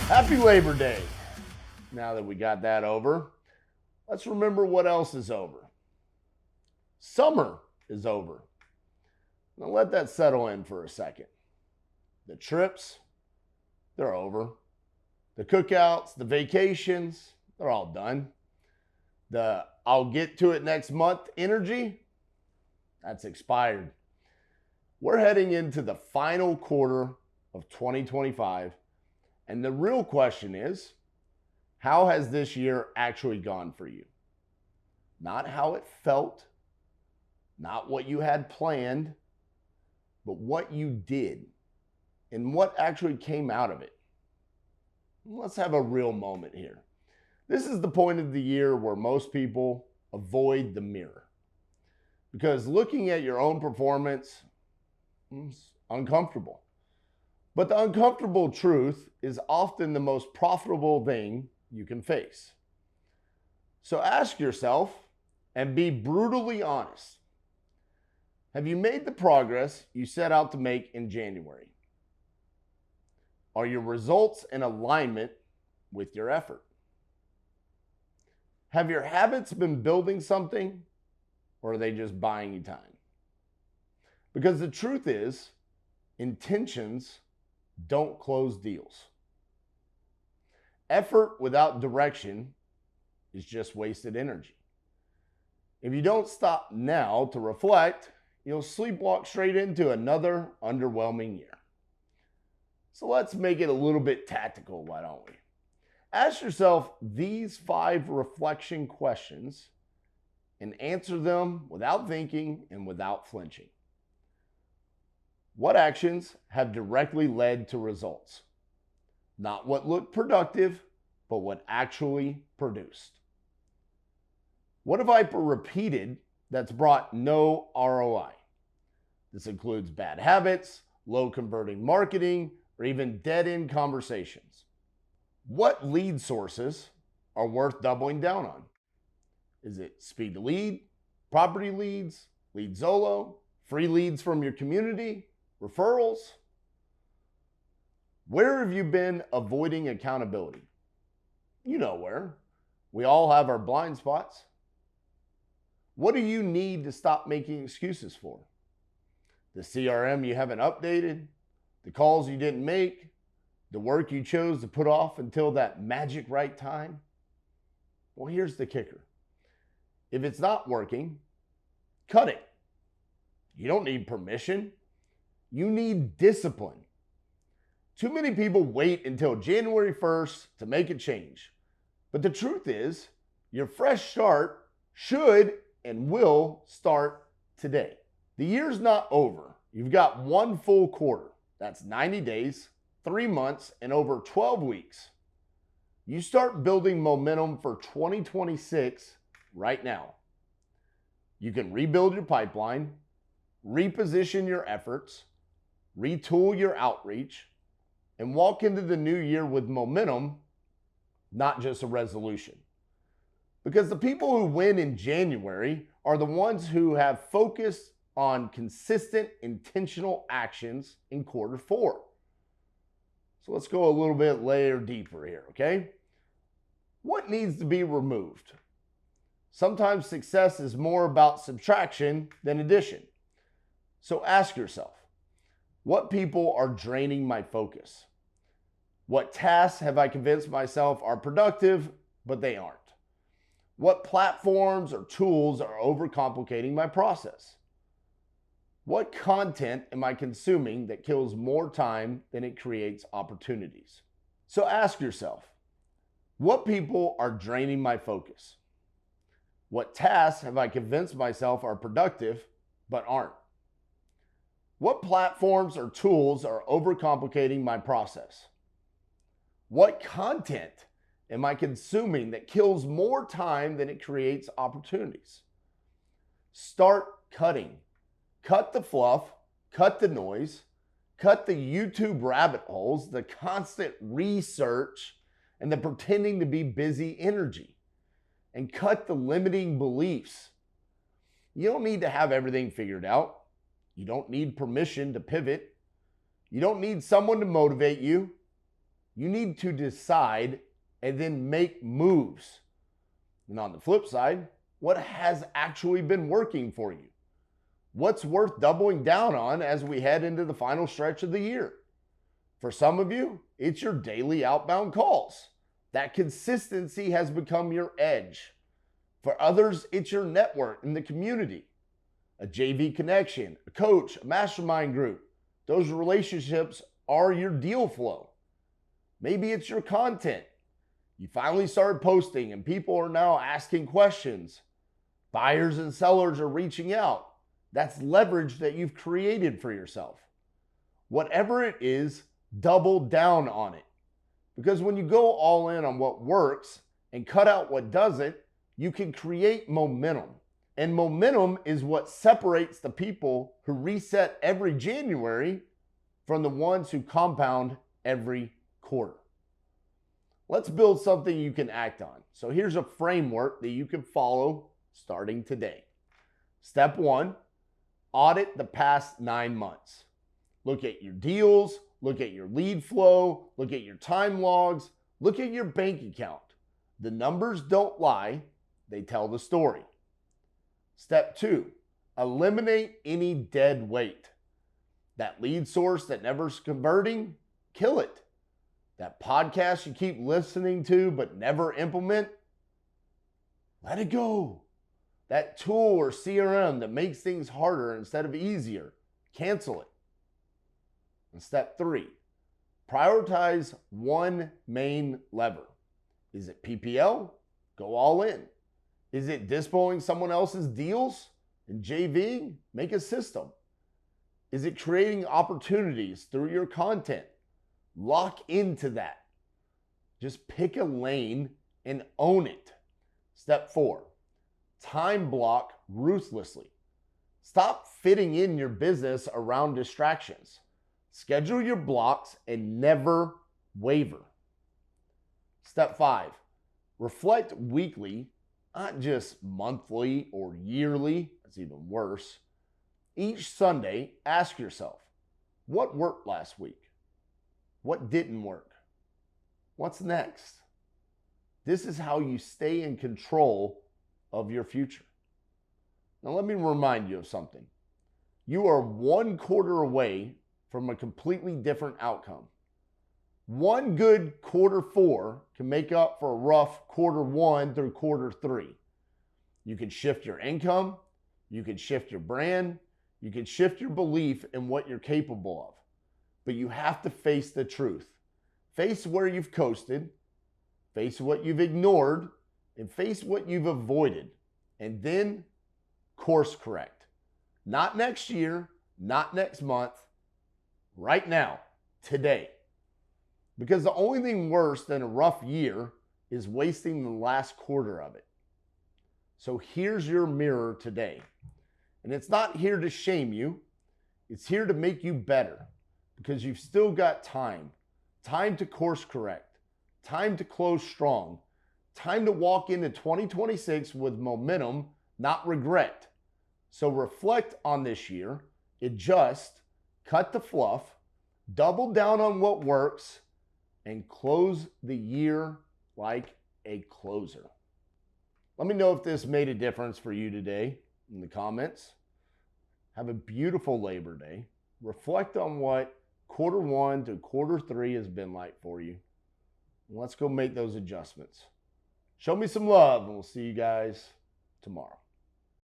Happy Labor Day. Now that we got that over, let's remember what else is over. Summer is over. Now let that settle in for a second. The trips, they're over. The cookouts, the vacations, they're all done. The I'll get to it next month energy, that's expired. We're heading into the final quarter of 2025. And the real question is, how has this year actually gone for you? Not how it felt, not what you had planned, but what you did and what actually came out of it. Let's have a real moment here. This is the point of the year where most people avoid the mirror because looking at your own performance is uncomfortable. But the uncomfortable truth is often the most profitable thing you can face. So ask yourself and be brutally honest. Have you made the progress you set out to make in January? Are your results in alignment with your effort? Have your habits been building something, or are they just buying you time? Because the truth is, intentions don't close deals. Effort without direction is just wasted energy. If you don't stop now to reflect, you'll sleepwalk straight into another underwhelming year. So let's make it a little bit tactical, why don't we? Ask yourself these 5 reflection questions and answer them without thinking and without flinching. What actions have directly led to results? Not what looked productive, but what actually produced. What have I repeated that's brought no ROI? This includes bad habits, low converting marketing, or even dead-end conversations. What lead sources are worth doubling down on? Is it speed to lead, property leads, lead Zolo, free leads from your community, referrals? Where have you been avoiding accountability? You know where. We all have our blind spots. What do you need to stop making excuses for? The CRM you haven't updated, the calls you didn't make, the work you chose to put off until that magic right time? Well, here's the kicker. If it's not working, cut it. You don't need permission. You need discipline. Too many people wait until January 1st to make a change. But the truth is, your fresh start should and will start today. The year's not over. You've got one full quarter. That's 90 days, 3 months, and over 12 weeks. You start building momentum for 2026 right now. You can rebuild your pipeline, reposition your efforts, retool your outreach, and walk into the new year with momentum, not just a resolution. Because the people who win in January are the ones who have focused on consistent, intentional actions in quarter 4. So let's go a little bit layer deeper here, okay? What needs to be removed? Sometimes success is more about subtraction than addition. So ask yourself, what people are draining my focus? What tasks have I convinced myself are productive, but they aren't? What platforms or tools are overcomplicating my process? What content am I consuming that kills more time than it creates opportunities? So ask yourself, what people are draining my focus? What tasks have I convinced myself are productive, but aren't? What platforms or tools are overcomplicating my process? What content am I consuming that kills more time than it creates opportunities? Start cutting. Cut the fluff, cut the noise, cut the YouTube rabbit holes, the constant research, and the pretending to be busy energy. And cut the limiting beliefs. You don't need to have everything figured out. You don't need permission to pivot. You don't need someone to motivate you. You need to decide and then make moves. And on the flip side, what has actually been working for you? What's worth doubling down on as we head into the final stretch of the year? For some of you, it's your daily outbound calls. That consistency has become your edge. For others, it's your network in the community, a JV connection, a coach, a mastermind group. Those relationships are your deal flow. Maybe it's your content. You finally started posting and people are now asking questions. Buyers and sellers are reaching out. That's leverage that you've created for yourself. Whatever it is, double down on it. Because when you go all in on what works and cut out what doesn't, you can create momentum. And momentum is what separates the people who reset every January from the ones who compound every quarter. Let's build something you can act on. So here's a framework that you can follow starting today. Step 1, audit the past 9 months. Look at your deals, look at your lead flow, look at your time logs, look at your bank account. The numbers don't lie, they tell the story. Step 2, eliminate any dead weight. That lead source that never's converting, kill it. That podcast you keep listening to but never implement, let it go. That tool or CRM that makes things harder instead of easier, cancel it. And step 3, prioritize one main lever. Is it PPL? Go all in. Is it dispoing someone else's deals and JV? Make a system. Is it creating opportunities through your content? Lock into that. Just pick a lane and own it. Step 4, time block ruthlessly. Stop fitting in your business around distractions. Schedule your blocks and never waver. Step 5, reflect weekly, not just monthly or yearly. That's even worse. Each Sunday, ask yourself, what worked last week? What didn't work? What's next? This is how you stay in control of your future. Now, let me remind you of something. You are 1 quarter away from a completely different outcome. One good quarter 4 can make up for a rough quarter 1 through quarter 3. You can shift your income, you can shift your brand, you can shift your belief in what you're capable of. But you have to face the truth. Face where you've coasted, face what you've ignored, and face what you've avoided. And then course correct. Not next year, not next month, right now, today. Because the only thing worse than a rough year is wasting the last quarter of it. So here's your mirror today. And it's not here to shame you. It's here to make you better. Because you've still got time. Time to course correct. Time to close strong. Time to walk into 2026 with momentum, not regret. So reflect on this year, adjust, cut the fluff, double down on what works, and close the year like a closer. Let me know if this made a difference for you today in the comments. Have a beautiful Labor Day. Reflect on what quarter 1 to quarter 3 has been like for you. And let's go make those adjustments. Show me some love, and we'll see you guys tomorrow.